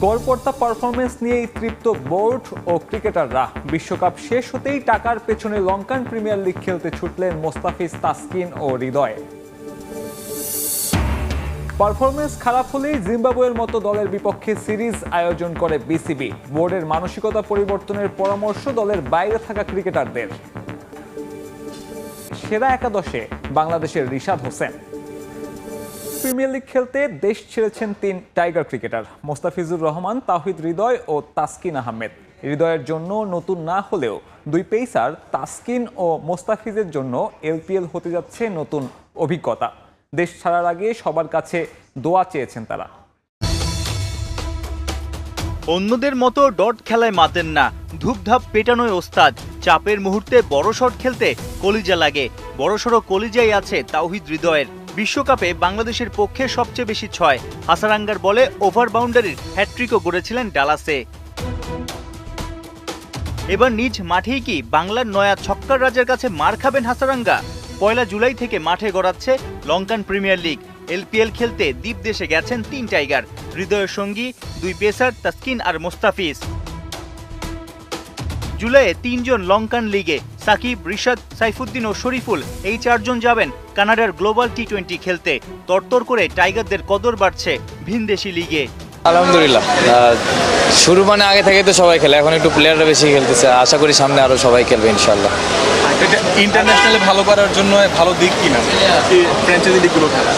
গড়পড়তা performance নিয়েই তৃপ্ত board ও ক্রিকেটাররা। বিশ্বকাপ শেষ হতেই টাকার পেছনে লঙ্কান প্রিমিয়ার লিগ খেলতে ছুটলেন মোস্তাফিজ, তাসকিন ও হৃদয়। পারফরমেন্স খারাপ হলেই জিম্বাবুয়ের মতো দলের বিপক্ষে সিরিজ আয়োজন করে বিসিবি। বোর্ডের মানসিকতা পরিবর্তনের পরামর্শ দলের বাইরে থাকা ক্রিকেটারদের। সেরা একাদশে বাংলাদেশের রিশাদ হোসেন। প্রিমিয়ার লিগ খেলতে দেশ ছেড়েছেন 3 টাইগার ক্রিকেটার, মোস্তাফিজুর রহমান, তাওহিদ হৃদয় ও তাসকিন আহমেদ। হৃদয়ের জন্য নতুন না হলেও 2 পেসার তাসকিন ও মোস্তাফিজের জন্য এলপিএল হতে যাচ্ছে নতুন অভিজ্ঞতা। দেশ ছাড়ার আগে সবার কাছে দোয়া চেয়েছেন তারা। অন্যদের মতো ডট খেলায় মাতেন না, ধূপধাপ পেটানোয় ওস্তাদ। চাপের মুহূর্তে বড় শট খেলতে কলিজা লাগে, বড়সড় কলিজাই আছে তাওহিদ হৃদয়ের। বিশ্বকাপে বাংলাদেশের পক্ষে সবচেয়ে বেশি 6, হাসারাঙ্গার বলে ওভার বাউন্ডারির হ্যাট্রিকও গড়েছিলেন ডালাসে। এবার নিজ মাঠেই কি বাংলার নয়া ছক্কার রাজার কাছে মার খাবেন হাসারাঙ্গা? 1 জুলাই থেকে মাঠে গড়াচ্ছে লঙ্কান প্রিমিয়ার লিগ। এলপিএল খেলতে দ্বীপ দেশে গেছেন 3 টাইগার, হৃদয়ের সঙ্গী 2 পেসার তাসকিন আর মোস্তাফিজ। জুলাইয়ে 3 জন লঙ্কান লিগে, সাকিব, রিশাদ, সাইফুদ্দিন ও শরীফুল এই 4 জন যাবেন কানাডার গ্লোবাল টি20 খেলতে। তরতর করে টাইগারদের কদর বাড়ছে ভিনদেশি লিগে। আলহামদুলিল্লাহ, শুরু মানে আগে থেকে তো সবাই খেলে, এখন একটু প্লেয়াররা বেশি খেলতেছে। আশা করি সামনে আরো সবাই খেলবে ইনশাআল্লাহ। ইন্টারন্যাশনালে ভালো করার জন্য ভালো দিক কিনা ফ্র্যাঞ্চাইজি দিকগুলো খেলা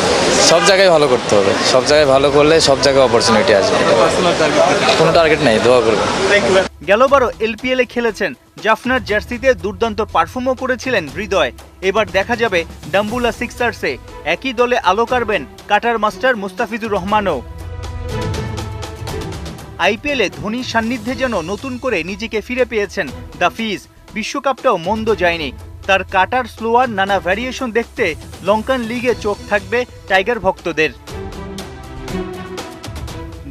সব জায়গায় ভালো করতে হবে, সব জায়গায় ভালো করলে সব জায়গায় অপরচুনিটি আসবে। কোনো টার্গেট নেই, দোয়া করবে। গেলবারও এলপিএলে খেলেছেন, জাফনার জার্সিতে দুর্দান্ত পারফর্মও করেছিলেন হৃদয়। এবার দেখা যাবে ডাম্বুলা সিক্সার্সে একই দলে আলো কারবেন কাটার মাস্টার মুস্তাফিজুর রহমানও। আইপিএলে ধোনির সান্নিধ্যে যেন নতুন করে নিজেকে ফিরে পেয়েছেন দ্য ফিজ। বিশ্বকাপটাও মন্দ যায়নি। তার কাটার স্লোয়ার নানা ভ্যারিয়েশন দেখতে লঙ্কান লিগে চোখ থাকবে টাইগার ভক্তদের।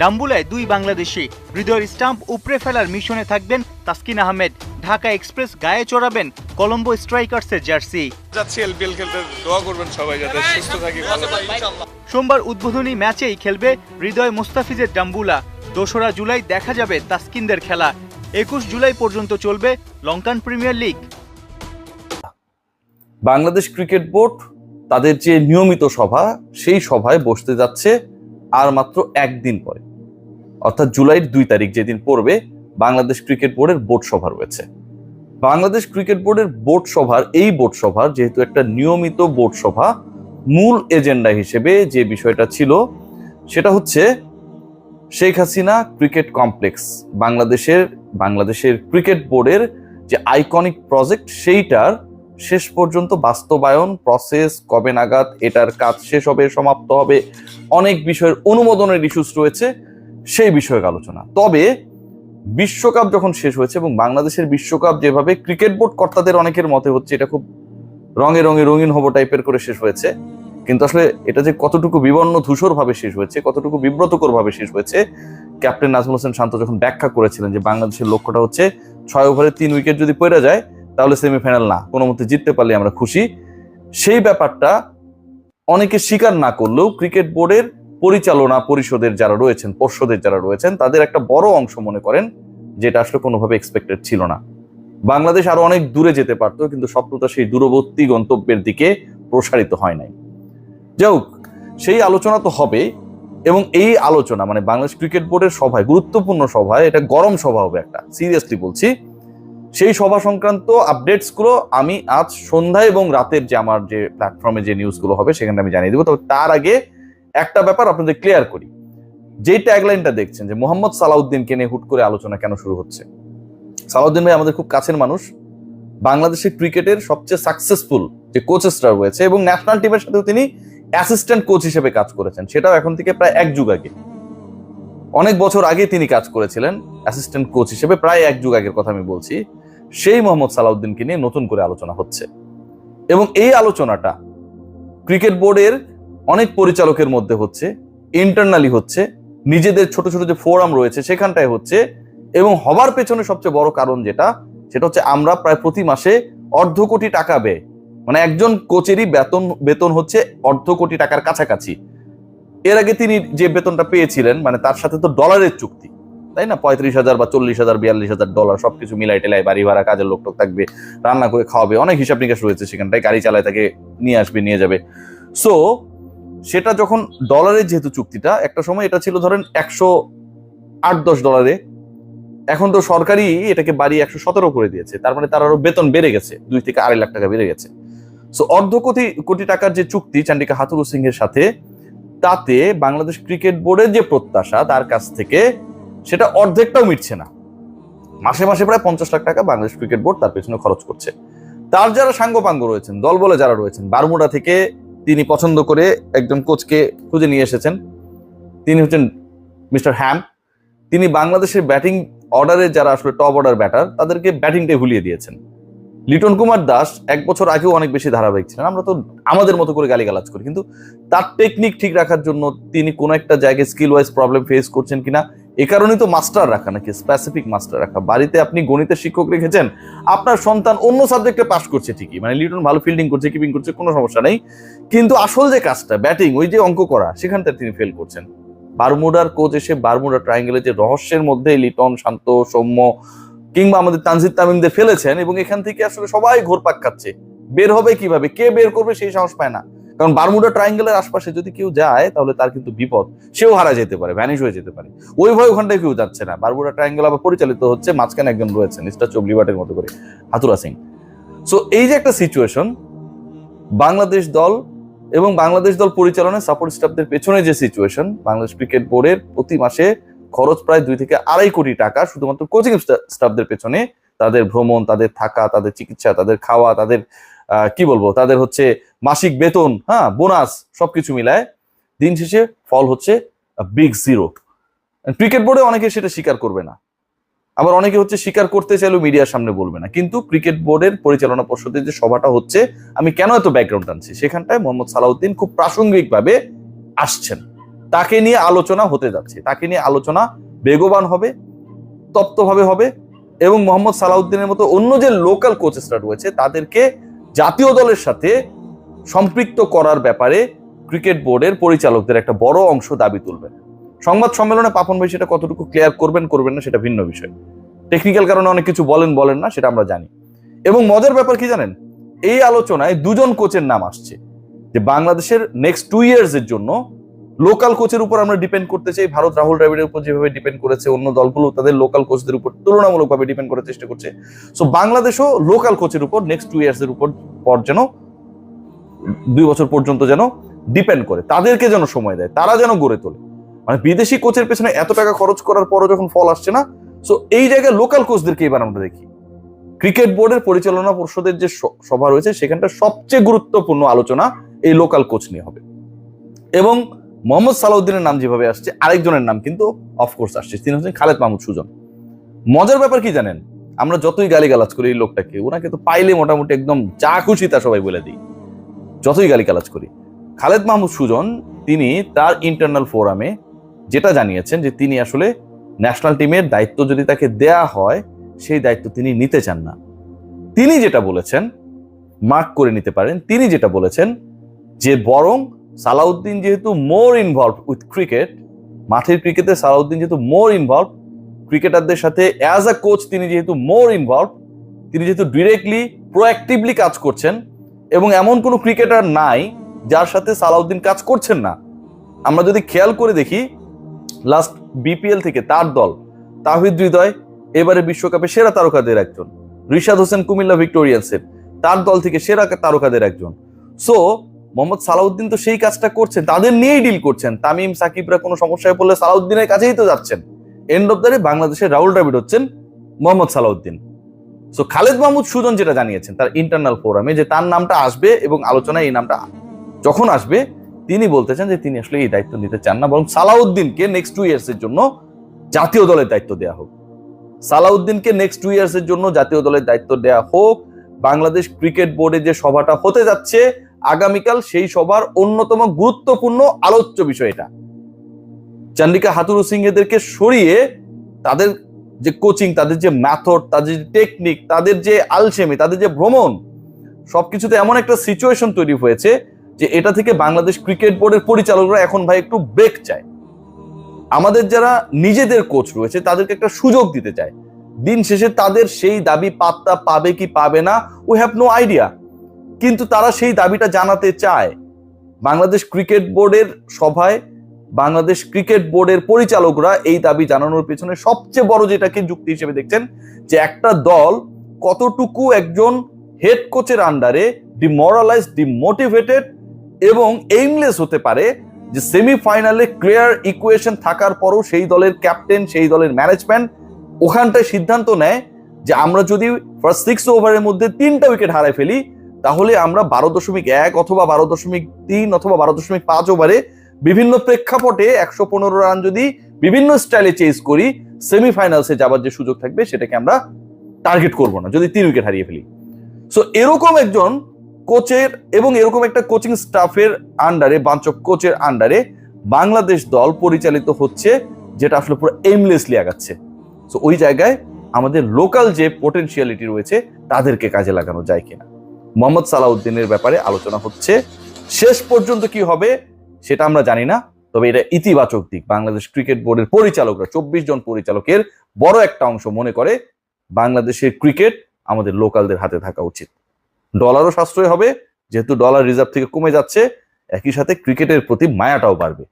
ডাম্বুলায় 2 বাংলাদেশি, হৃদয়ের স্টাম্প উপড়ে ফেলার মিশনে থাকবেন তাসকিন আহমেদ। ঢাকা এক্সপ্রেস গায়ে চড়াবেন কলম্বো স্ট্রাইকার্সের জার্সি। যাচ্ছি এলপিএল খেলতে, দোয়া করবেন সবাই যাতে সুস্থ থাকি, ভালো থাকি। সোমবার উদ্বোধনী ম্যাচেই খেলবে হৃদয় মোস্তাফিজের ডাম্বুলা। 2 জুলাই দেখা যাবে তাসকিনদের খেলা। 21 জুলাই পর্যন্ত চলবে Lankan premier league. Bangladesh cricket board তাদের যে নিয়মিত সভা, সেই সভায় বসতে যাচ্ছে আর মাত্র 1 দিন পরে, অর্থাৎ জুলাইয়ের 2 তারিখ যেদিন পড়বে, বাংলাদেশ ক্রিকেট বোর্ডের বোর্ড সভা রয়েছে। বাংলাদেশ ক্রিকেট বোর্ডের বোর্ড সভার এই বোর্ড সভার যেহেতু একটা নিয়মিত বোর্ড সভা, মূল এজেন্ডা হিসেবে যে বিষয়টা ছিল সেটা হচ্ছে শেখ হাসিনা ক্রিকেট কমপ্লেক্স, বাংলাদেশের ক্রিকেট বোর্ডের যে আইকনিক প্রজেক্ট, সেইটার শেষ পর্যন্ত বাস্তবায়ন প্রসেস কবে নাগাদ, এটার কাজ শেষ হবে, সমাপ্ত হবে, অনেক বিষয়ের অনুমোদনের ইস্যুস রয়েছে, সেই বিষয়ে আলোচনা। তবে বিশ্বকাপ যখন শেষ হয়েছে এবং বাংলাদেশের বিশ্বকাপ যেভাবে ক্রিকেট বোর্ড কর্তাদের অনেকের মতে হচ্ছে এটা খুব রঙে রঙে রঙিন হবো টাইপের করে শেষ হয়েছে, কিন্তু আসলে এটা যে কতটুকু বিবর্ণ ধূসর ভাবে শেষ হয়েছে, কতটুকু বিব্রতকর ভাবে শেষ হয়েছে, ক্যাপ্টেন নাজমুল হোসেন শান্ত যখন ব্যাখ্যা করেছিলেন যে বাংলাদেশের লক্ষ্যটা হচ্ছে 6 ওভারে 3 উইকেট যদি পড়ে যায় তাহলে সেমিফাইনাল না, কোনো মতে জিততে পারলে আমরা খুশি। সেই ব্যাপারটা অনেকে স্বীকার না করলেও ক্রিকেট বোর্ডের পরিচালনা পরিষদের যারা রয়েছেন, পর্ষদের যারা রয়েছেন, তাদের একটা বড় অংশ মনে করেন যেটা আসলে কোনোভাবে এক্সপেক্টেড ছিল না। বাংলাদেশ আরো অনেক দূরে যেতে পারতো, কিন্তু স্বপ্নটা সেই দূরবর্তী গন্তব্যের দিকে প্রসারিত হয় নাই। যাই হোক, সেই আলোচনা তো হবে, এবং এই আলোচনা মানে বাংলাদেশ ক্রিকেট বোর্ডের সভায়, গুরুত্বপূর্ণ সভায়, এটা গরম সভা হবে একটা, সিরিয়াসলি বলছি। সেই সভা সংক্রান্ত আপডেটস গুলো আমি আজ সন্ধ্যায় এবং রাতের যে আমার যে প্ল্যাটফর্মে যে নিউজগুলো হবে সেখানে আমি জানিয়ে দেবো। তবে তার আগে একটা ব্যাপার আপনাদের ক্লিয়ার করি। যে ট্যাগলাইনটা দেখছেন যে মোহাম্মদ সালাউদ্দিনকে নিয়ে হুট করে আলোচনা কেন শুরু হচ্ছে, সালাউদ্দিন ভাই আমাদের খুব কাছের মানুষ, বাংলাদেশের ক্রিকেটের সবচেয়ে সাকসেসফুল যে কোচেসরা রয়েছে, এবং ন্যাশনাল টিমের সাথেও তিনি অ্যাসিস্ট্যান্ট কোচ হিসেবে কাজ করেছেন, সেটাও এখন থেকে প্রায় 1 যুগ আগে, অনেক বছর আগে তিনি কাজ করেছিলেন অ্যাসিস্ট্যান্ট কোচ হিসেবে, প্রায় 1 যুগ আগের কথা আমি বলছি। সেই মোহাম্মদ সালাউদ্দিনকে নিয়ে নতুন করে আলোচনা হচ্ছে, এবং এই আলোচনাটা ক্রিকেট বোর্ডের অনেক পরিচালকের মধ্যে হচ্ছে, ইন্টারনালি হচ্ছে, নিজেদের ছোট ছোট যে ফোরাম রয়েছে সেখানটায় হচ্ছে, এবং হবার পেছনে সবচেয়ে বড় কারণ সেটা হচ্ছে আমরা প্রায় প্রতি মাসে 1.5 কোটি টাকা ব্যয়, মানে একজন কোচেরই বেতন হচ্ছে 1.5 কোটি টাকার কাছাকাছি। এর আগে তিনি যে বেতনটা পেয়েছিলেন, মানে তার সাথে তো ডলারের চুক্তি, তাই না? 35,000 বা 40,000 42,000 ডলার সবকিছু মিলাই টেলাই, বাড়ি ভাড়া, কাজের লোক টোক থাকবে, রান্না করে খাওয়াবে, অনেক হিসাব নিকাশ রয়েছে সেখানটায়, গাড়ি চালায় তাকে নিয়ে আসবে নিয়ে যাবে। সো সেটা যখন ডলারের যেহেতু চুক্তিটা, একটা সময় এটা ছিল ধরেন $108-10, এখন তো সরকারি এটাকে বাড়িয়ে 117 করে দিয়েছে, তার মানে তার আরো বেতন বেড়ে গেছে, 2 থেকে 2.5 লাখ টাকা বেড়ে গেছে। সো অর্ধ কোটি কোটি টাকার যে চুক্তি চান্ডিকা হাথুরু সিং এর সাথে, তাতে বাংলাদেশ ক্রিকেট বোর্ডের যে প্রত্যাশা তার কাছ থেকে সেটা অর্ধেকটাও মিটছে না। মাসে মাসে প্রায় 50 লাখ টাকা বাংলাদেশ ক্রিকেট বোর্ড তার পেছনে খরচ করছে। তার যারা সাঙ্গপাঙ্গ রয়েছেন, দল বলে যারা রয়েছেন, বারমুডা থেকে তিনি পছন্দ করে একজন কোচকে খুঁজে নিয়ে এসেছেন, তিনি হচ্ছেন মিস্টার হ্যাম। তিনি বাংলাদেশের ব্যাটিং অর্ডারে যারা আসলে টপ অর্ডার ব্যাটার, তাদেরকে ব্যাটিংটাই ভুলিয়ে দিয়েছেন। লিটন কুমার দাস 1 বছর আগেও অনেক বেশি ধারাবাহিক ছিলেন, আমরা তো আমাদের মতো করে গালিগালাজ করি, কিন্তু তার টেকনিক ঠিক রাখার জন্য তিনি কোনো একটা জায়গায় স্কিল ওয়াইজ প্রবলেম ফেস করছেন কিনা, এ কারণেই তো মাস্টার রাখা, নাকি স্পেসিফিক মাস্টার রাখা। বাড়িতে আপনি গণিতের শিক্ষক রেখেছেন, আপনার সন্তান অন্য সাবজেক্টে পাস করছে ঠিকই, মানে লিটন ভালো ফিল্ডিং করছে, কিপিং করছে, কোনো সমস্যা নেই, কিন্তু আসল যে কাজটা ব্যাটিং, ওই যে অঙ্ক করা, সেখানটা তিনি ফেল করছেন। বারমুডার কোচ এসে বারমুডা ট্রায়াঙ্গেলের যে রহস্যের মধ্যে লিটন, শান্ত, সৌম্য কিংবা আমাদের তানজিদ তামিমদের ফেলেছেন, এবং এখান থেকে আসলে সবাই ঘোরপাক খাচ্ছে। বের হবে কিভাবে, কে বের করবে সেই সাহস পায় না, কারণ বারমুডা ট্রায়াঙ্গেলের আশপাশে যদি কেউ যায় তাহলে তার কিন্তু বিপদ, সেও হারা যেতে পারে, ভ্যানিশ হয়ে যেতে পারে। ওই ভয় ওখানটায় কেউ যাচ্ছে না। বারমুডা ট্রায়াঙ্গেল আবার পরিচালিত হচ্ছে, মাঝখানে একজন রয়েছেন স্টার চবলিবাটের মতো করে, হাথুরা সিং। সো এই যে একটা সিচুয়েশন, বাংলাদেশ দল এবং বাংলাদেশ দল পরিচালনায় সাপোর্ট স্টাফদের পেছনে যে সিচুয়েশন, বাংলাদেশ ক্রিকেট বোর্ডের প্রতি মাসে খরচ প্রায় 2 থেকে 2.5 কোটি টাকা শুধুমাত্র কোচিং স্টাফদের পেছনে, তাদের ভ্রমণ, তাদের থাকা, তাদের চিকিৎসা, তাদের খাওয়া, তাদের কি বলবো, তাদের হচ্ছে মাসিক বেতন, হ্যাঁ, বোনাস, সবকিছু মিলায় দিন শেষে ফল হচ্ছে বিগ জিরো। ক্রিকেট বোর্ডে অনেকে সেটা স্বীকার করবে না, আবার অনেকে হচ্ছে স্বীকার করতে চাইলেও মিডিয়ার সামনে বলবে না, কিন্তু ক্রিকেট বোর্ডের পরিচালনা পর্ষদের যে সভাটা হচ্ছে, আমি কেন এত ব্যাকগ্রাউন্ড টানছি, সেখানটায় মোহাম্মদ সালাউদ্দিন খুব প্রাসঙ্গিকভাবে আসছেন, তাকে নিয়ে আলোচনা হতে যাচ্ছে, তাকে নিয়ে আলোচনা বেগবান হবে, তপ্তভাবে হবে, এবং মোহাম্মদ সালাউদ্দিনের মতো অন্য যে লোকাল কোচেসরা রয়েছে তাদেরকে জাতীয় দলের সাথে সম্পৃক্ত করার ব্যাপারে ক্রিকেট বোর্ডের পরিচালকদের একটা বড় অংশ দাবি তুলবেন। সংবাদ সম্মেলনে পাপন ভাই সেটা কতটুকু ক্লিয়ার করবেন করবেন না সেটা ভিন্ন বিষয়, টেকনিক্যাল কারণে অনেক কিছু বলেন না, সেটা আমরা জানি। এবং মজার ব্যাপার কি জানেন, এই আলোচনায় 2 জন কোচের নাম আসছে, যে বাংলাদেশের নেক্সট 2 ইয়ার্স এর জন্য লোকাল কোচের উপর আমরা ডিপেন্ড করতে চাই। ভারত রাহুল দ্রাবিড়ের উপর যেভাবে ডিপেন্ড করেছে, অন্য দলগুলো তাদের লোকাল কোচদের উপর তুলনামূলকভাবে ডিপেন্ড করার চেষ্টা করছে। সো বাংলাদেশও লোকাল কোচের উপর নেক্সট 2 ইয়ার্স এর উপর যেন 2 বছর পর্যন্ত যেন ডিপেন্ড করে, তাদেরকে যেন সময় দেয়, তারা যেন গড়ে তোলে। মানে বিদেশি কোচের পেছনে এত টাকা খরচ করার পরও যখন ফল আসছে না, সো এই জায়গায় লোকাল কোচদেরকে এবার আমরা দেখি। ক্রিকেট বোর্ডের পরিচালনা পর্ষদের যে সভা রয়েছে, সেখানটা সবচেয়ে গুরুত্বপূর্ণ আলোচনা এই লোকাল কোচ নিয়ে হবে। এবং মোহাম্মদ সালাউদ্দিনের নাম যেভাবে আসছে, আরেকজনের নাম কিন্তু অফকোর্স আসছে, তিনি হচ্ছেন খালেদ মাহমুদ সুজন। মজার ব্যাপার কি জানেন, আমরা যতই গালিগালাজ করি এই লোকটাকে, ওনাকে তো পাইলে মোটামুটি একদম যা খুশি তা সবাই বলে দিই, যতই গালিগালাজ করি। খালেদ মাহমুদ সুজন তিনি তার ইন্টারনাল ফোরামে যেটা জানিয়েছেন, যে তিনি আসলে ন্যাশনাল টিমের দায়িত্ব যদি তাকে দেয়া হয়, সেই দায়িত্ব তিনি নিতে চান না। তিনি যেটা বলেছেন, মার্ক করে নিতে পারেন, তিনি যেটা বলেছেন যে বরং সালাউদ্দিন যেহেতু মোর ইনভলভ উইথ ক্রিকেট, মাঠের ক্রিকেটে সালাউদ্দিন যেহেতু মোর ইনভলভ, ক্রিকেটারদের সাথে অ্যাজ আ কোচ তিনি যেহেতু মোর ইনভলভ, তিনি যেহেতু ডিরেক্টলি প্রোঅ্যাক্টিভলি কাজ করছেন, এবং এমন কোনো ক্রিকেটার নাই যার সাথে সালাউদ্দিন কাজ করছেন না। আমরা যদি খেয়াল করে দেখি, লাস্ট বিপিএল থেকে তার দল তাওহিদ হৃদয় এবারে বিশ্বকাপে সেরা তারকাদের একজন, রিশাদ হোসেন কুমিল্লা ভিক্টোরিয়ান্সের তার দল থেকে সেরা তারকাদের একজন। সো মোহাম্মদ সালাউদ্দিন তো সেই কাজটা করছেন, তাদের নিয়েই ডিল করছেন। তামিম সাকিবরা কোনো সমস্যায় পড়লে সালাউদ্দিনের কাছেই তো যাচ্ছেন। এন্ড অফ দ্য ডে বাংলাদেশের রাহুল দ্রাবিড় হচ্ছেন মোহাম্মদ সালাউদ্দিন। সো খালেদ মাহমুদ সুজন যেটা জানিয়েছেন তার ইন্টারনাল ফোরামে, যে তার নামটা আসবে এবং আলোচনায় এই নামটা যখন আসবে, তিনি বলতে চান যে তিনি আসলে এই দায়িত্ব নিতে চান না, বরং সালাউদ্দিনকে নেক্সট 2 ইয়ার্স এর জন্য জাতীয় দলের দায়িত্ব দেওয়া হোক। সালাউদ্দিনকে নেক্সট 2 ইয়ার্স এর জন্য জাতীয় দলের দায়িত্ব দেওয়া হোক। বাংলাদেশ ক্রিকেট বোর্ডে যে সভাটা হতে যাচ্ছে আগামীকাল, সেই সভার অন্যতম গুরুত্বপূর্ণ আলোচ্য বিষয় এটা। চান্ডিকা হাথুরু সিং এদেরকে সরিয়ে তাদের যে কোচিং, তাদের যে মেথড, তাদের যে টেকনিক, তাদের যে আলসেমি, তাদের যে ভ্রমণ, সবকিছুতে এমন একটা সিচুয়েশন তৈরি হয়েছে যে এটা থেকে বাংলাদেশ ক্রিকেট বোর্ডের পরিচালকরা এখন ভাই একটু ব্রেক চায়। আমাদের যারা নিজেদের কোচ রয়েছে তাদেরকে একটা সুযোগ দিতে চায়। দিন শেষে তাদের সেই দাবি পাত্তা পাবে কি পাবে না, উই হ্যাভ নো আইডিয়া, কিন্তু তারা সেই দাবিটা জানাতে চায়। বাংলাদেশ ক্রিকেট বোর্ডের সভায় বাংলাদেশ ক্রিকেট বোর্ডের পরিচালকরা এই দাবি জানানোর পেছনে সবচেয়ে বড় যেটাকে যুক্তি হিসেবে দেখছেন যে একটা দল কতটুকু একজন হেড কোচের আন্ডারে ডিমোরালাইজ, ডিমোটিভেটেড এবং এইমলেস হতে পারে, যে সেমিফাইনালে ক্লিয়ার ইকুয়েশন থাকার পরও সেই দলের ক্যাপ্টেন, সেই দলের ম্যানেজমেন্ট ওখানটায় সিদ্ধান্ত নেয় যে আমরা যদি ফার্স্ট 6 ওভারের মধ্যে 3টা উইকেট হারাই ফেলি তাহলে আমরা 12.1 অথবা 12.3 অথবা 12.5 ওভারে বিভিন্ন প্রেক্ষাপটে 115 রান যদি বিভিন্ন স্টাইলে চেজ করি সেমিফাইনালসে যাবার যে সুযোগ থাকবে সেটাকে আমরা টার্গেট করব না যদি 3 উইকেট হারিয়ে ফেলি। সো এরকম একজন কোচের এবং এরকম একটা কোচিং স্টাফের আন্ডারে, বাঞ্চ অফ কোচের আন্ডারে বাংলাদেশ দল পরিচালিত হচ্ছে, যেটা আসলে পুরো এইমলেসলি আগাচ্ছে। সো ওই জায়গায় আমাদের লোকাল যে পোটেনশিয়ালিটি রয়েছে তাদেরকে কাজে লাগানো যায় কিনা, মোহাম্মদ সালাউদ্দিনের ব্যাপারে আলোচনা হচ্ছে। শেষ পর্যন্ত কি হবে সেটা আমরা জানি না, তবে এটা ইতিবাচক দিক। বাংলাদেশ ক্রিকেট বোর্ডের পরিচালকরা 24 জন পরিচালকের বড় একটা অংশ মনে করে বাংলাদেশের ক্রিকেট আমাদের লোকালদের হাতে থাকা উচিত। ডলারও সাশ্রয় হবে, যেহেতু ডলার রিজার্ভ থেকে কমে যাচ্ছে, একই সাথে ক্রিকেটের প্রতি মায়াটাও বাড়বে।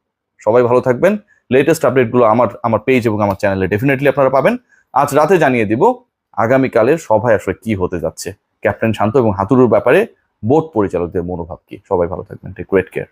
সবাই ভালো থাকবেন। লেটেস্ট আপডেটগুলো আমার পেজ এবং আমার চ্যানেলে ডেফিনেটলি আপনারা পাবেন। আজ রাতে জানিয়ে দিব আগামীকালের সভায় আসলে কি হতে যাচ্ছে, ক্যাপ্টেন শান্ত এবং হাতুড়ুর ব্যাপারে বোর্ড পরিচালকদের মনোভাব কি। সবাই ভালো থাকবেন। Take great care.